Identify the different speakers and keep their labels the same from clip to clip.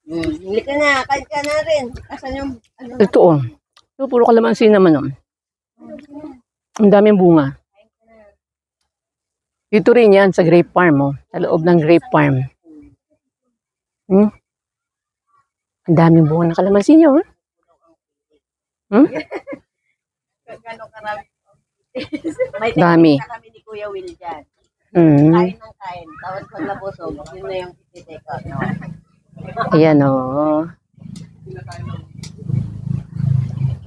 Speaker 1: Hindi ka na, kain ka na rin. Asan yung, ano na?
Speaker 2: Ito oh. Ito, puro kalamansi naman oh. Ang daming bunga. Dito rin yan sa grape farm oh. Sa loob ng grape farm. Ang daming bunga ng kalamansi niyo oh.
Speaker 1: Gano'ng karami. May
Speaker 2: Dami.
Speaker 1: technique na kami ni Kuya Will dyan.
Speaker 2: Mm.
Speaker 1: Kain ng kain. Tapos pag nabusog, yun na yung iti-take out. No?
Speaker 2: Ayan oh.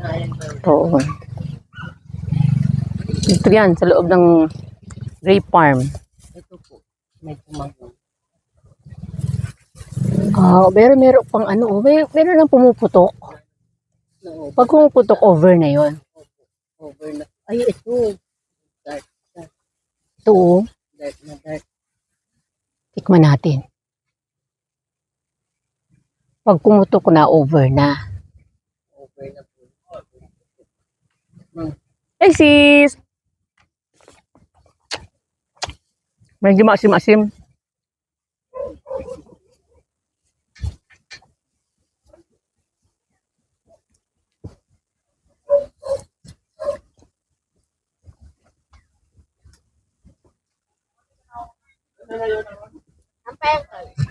Speaker 1: Ayan po.
Speaker 2: Oo. Dito yan sa loob ng grape farm.
Speaker 1: Ito po. May tumago.
Speaker 2: Meron pang ano, meron nang pumuputok.
Speaker 1: No,
Speaker 2: Pag pumuputok, over na yon.
Speaker 1: over na. Ay, ito. Dark.
Speaker 2: Ito, oh.
Speaker 1: Dark na dark.
Speaker 2: Tikman natin. Pag pumutok na, over na.
Speaker 1: Over na po.
Speaker 2: Hey, sis! Medyo maasim-asim.
Speaker 1: Ang pencil.